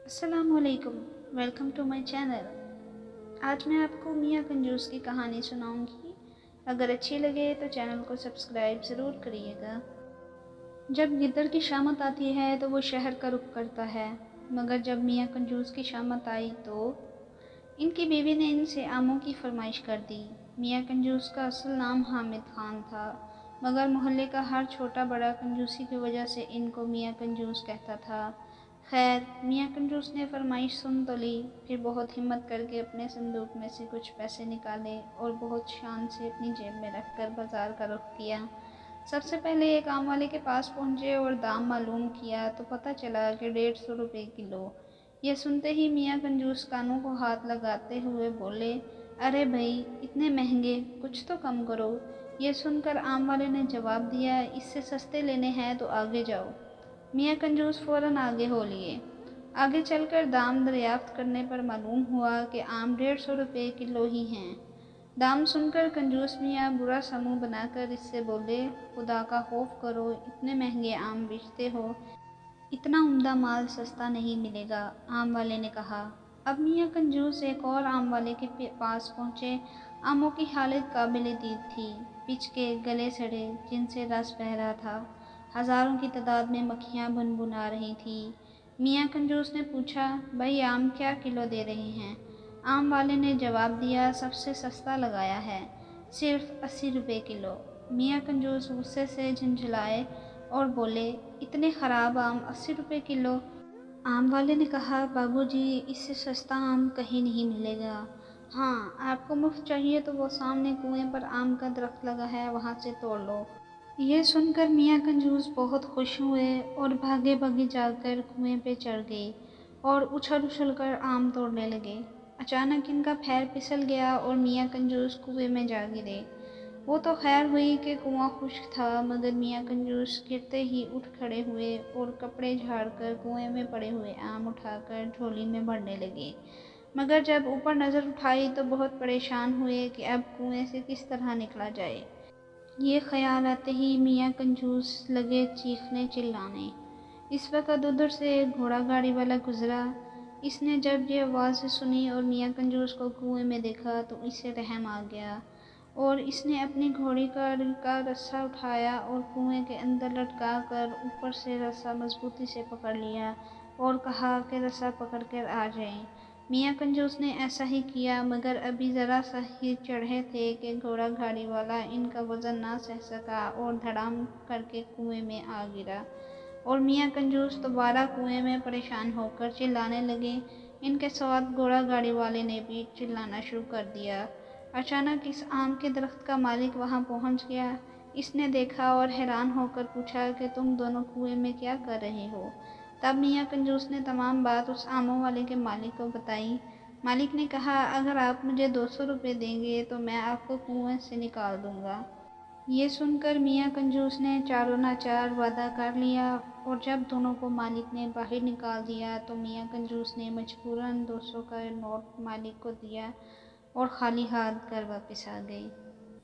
अस्सलाम वालेकुम, welcome to my channel. आज मैं आपको मियाँ कंजूस की कहानी सुनाऊंगी। अगर अच्छी लगे तो चैनल को सब्सक्राइब ज़रूर करिएगा। जब गिद्दड़ की शामत आती है तो वो शहर का रुख करता है, मगर जब मियाँ कंजूस की शामत आई तो इनकी बीवी ने इनसे आमों की फरमाइश कर दी। मियाँ कंजूस का असल नाम हामिद खान था, मगर मोहल्ले का हर छोटा बड़ा कंजूसी की वजह से इनको मियाँ कंजूस कहता था। खैर, मियाँ कंजूस ने फरमाइश सुन तो ली, फिर बहुत हिम्मत करके अपने संदूक में से कुछ पैसे निकाले और बहुत शान से अपनी जेब में रखकर बाजार का रुख किया। सबसे पहले एक आम वाले के पास पहुंचे और दाम मालूम किया तो पता चला कि 150 रुपये किलो। यह सुनते ही मियाँ कंजूस कानों को हाथ लगाते हुए बोले, अरे भाई, इतने महंगे, कुछ तो कम करो। यह सुनकर आम वाले ने जवाब दिया, इससे सस्ते लेने हैं तो आगे जाओ। मियाँ कंजूस फ़ौरन आगे हो लिए। आगे चलकर दाम दरियाफ्त करने पर मालूम हुआ कि आम 150 रुपये किलो ही हैं। दाम सुनकर कंजूस मियाँ बुरा सा मुँह बनाकर इससे बोले, खुदा का खौफ करो, इतने महंगे आम बेचते हो, इतना उम्दा माल सस्ता नहीं मिलेगा। आम वाले ने कहा। अब मियाँ कंजूस एक और आम वाले के पास पहुँचे। आमों की हालत काबिल दीद थी, पिचके, गले सड़े, जिनसे रस बह रहा था। हज़ारों की तादाद में मक्खियाँ भुनभुना रही थी। मियाँ कंजूस ने पूछा, भाई आम क्या किलो दे रहे हैं? आम वाले ने जवाब दिया, सबसे सस्ता लगाया है, सिर्फ 80 रुपये किलो। मियाँ कंजूस गुस्से से झंझलाए और बोले, इतने ख़राब आम 80 रुपये किलो? आम वाले ने कहा, बाबूजी, इससे सस्ता आम कहीं नहीं मिलेगा। हाँ, आपको मुफ्त चाहिए तो वो सामने कुएं पर आम का दरख्त लगा है, वहाँ से तोड़ लो। ये सुनकर मियाँ कंजूस बहुत खुश हुए और भागे भागे जाकर कुएं पे चढ़ गए और उछल उछल कर आम तोड़ने लगे। अचानक इनका पैर फिसल गया और मियाँ कंजूस कुएं में जा गिरे। वो तो खैर हुई कि कुआं खुश्क था, मगर मियाँ कंजूस गिरते ही उठ खड़े हुए और कपड़े झाड़कर कुएं में पड़े हुए आम उठाकर झोली में भरने लगे। मगर जब ऊपर नज़र उठाई तो बहुत परेशान हुए कि अब कुएं से किस तरह निकला जाए। ये ख्याल आते ही मियाँ कंजूस लगे चीखने चिल्लाने। इस वक्त उधर से एक घोड़ा गाड़ी वाला गुजरा। इसने जब ये आवाज़ सुनी और मियाँ कंजूस को कुएं में देखा तो इसे रहम आ गया और इसने अपनी घोड़ी का रस्सा उठाया और कुएं के अंदर लटका कर ऊपर से रस्सा मजबूती से पकड़ लिया और कहा कि रस्सा पकड़ कर आ जाएं। मियाँ कंजूस ने ऐसा ही किया, मगर अभी ज़रा सा ही चढ़े थे कि घोड़ा गाड़ी वाला इनका वज़न ना सह सका और धड़ाम करके कुएं में आ गिरा और मियाँ कंजूस दोबारा कुएं में परेशान होकर चिल्लाने लगे। इनके साथ घोड़ा गाड़ी वाले ने भी चिल्लाना शुरू कर दिया। अचानक इस आम के दरख्त का मालिक वहां पहुंच गया। इसने देखा और हैरान होकर पूछा कि तुम दोनों कुएं में क्या कर रहे हो? तब मियाँ कंजूस ने तमाम बात उस आमों वाले के मालिक को बताई। मालिक ने कहा, अगर आप मुझे 200 रुपये देंगे तो मैं आपको कुएं से निकाल दूंगा। ये सुनकर मियाँ कंजूस ने चारों नाचार वादा कर लिया और जब दोनों को मालिक ने बाहर निकाल दिया तो मियाँ कंजूस ने मजबूरन 200 का नोट मालिक को दिया और खाली हाथ घर वापस आ गई।